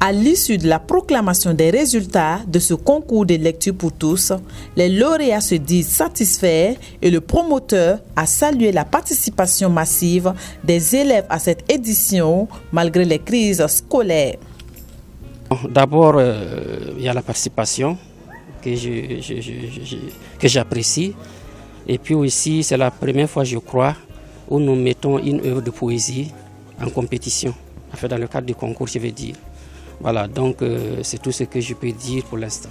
À l'issue de la proclamation des résultats de ce concours de lecture pour tous, les lauréats se disent satisfaits et le promoteur a salué la participation massive des élèves à cette édition malgré les crises scolaires. D'abord, il y a la participation que j'apprécie. Et puis aussi, c'est la première fois, je crois, où nous mettons une œuvre de poésie en compétition. En fait, dans le cadre du concours, je veux dire. Voilà, donc c'est tout ce que je peux dire pour l'instant.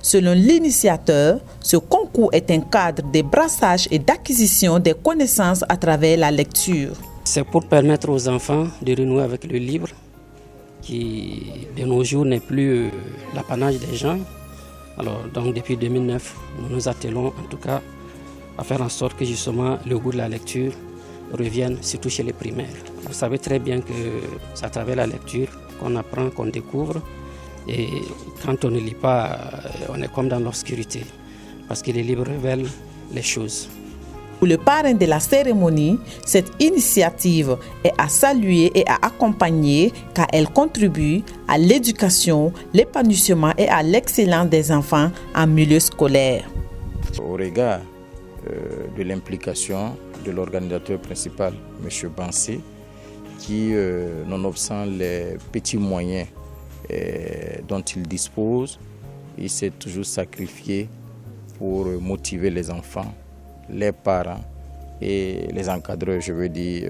Selon l'initiateur, ce concours est un cadre de brassage et d'acquisition des connaissances à travers la lecture. C'est pour permettre aux enfants de renouer avec le livre, qui de nos jours n'est plus l'apanage des gens. Alors, donc depuis 2009, nous nous attelons en tout cas à faire en sorte que justement le goût de la lecture revienne surtout chez les primaires. Vous savez très bien que c'est à travers la lecture qu'on apprend, qu'on découvre. Et quand on ne lit pas, on est comme dans l'obscurité. Parce que les livres révèlent les choses. Pour le parrain de la cérémonie, cette initiative est à saluer et à accompagner car elle contribue à l'éducation, l'épanouissement et à l'excellence des enfants en milieu scolaire. Au regard de l'implication de l'organisateur principal, M. Bansé, qui, nonobstant les petits moyens dont il dispose, il s'est toujours sacrifié pour motiver les enfants, les parents et les encadreurs, je veux dire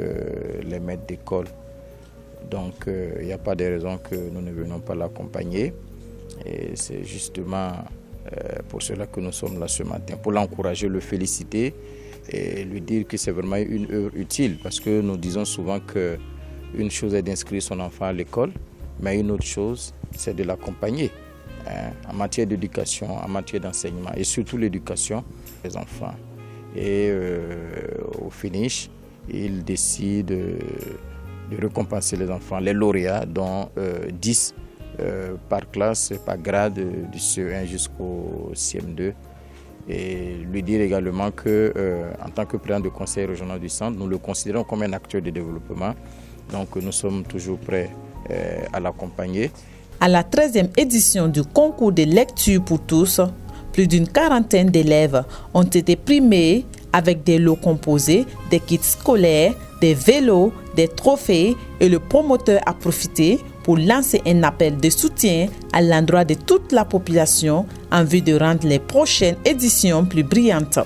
les maîtres d'école. Donc il n'y a pas de raison que nous ne venons pas l'accompagner. Et c'est justement pour cela que nous sommes là ce matin, pour l'encourager, le féliciter et lui dire que c'est vraiment une œuvre utile. Parce que nous disons souvent qu'une chose est d'inscrire son enfant à l'école, mais une autre chose, c'est de l'accompagner en matière d'éducation, en matière d'enseignement et surtout l'éducation des enfants. Et au finish, il décide de récompenser les enfants, les lauréats, dont 10 par classe, par grade, du CE1 jusqu'au CM2. Et lui dire également qu'en tant que président du conseil régional du centre, nous le considérons comme un acteur de développement. Donc nous sommes toujours prêts à l'accompagner. À la 13e édition du concours de lecture pour tous, plus d'une quarantaine d'élèves ont été primés avec des lots composés, des kits scolaires, des vélos, des trophées et le promoteur a profité pour lancer un appel de soutien à l'endroit de toute la population en vue de rendre les prochaines éditions plus brillantes.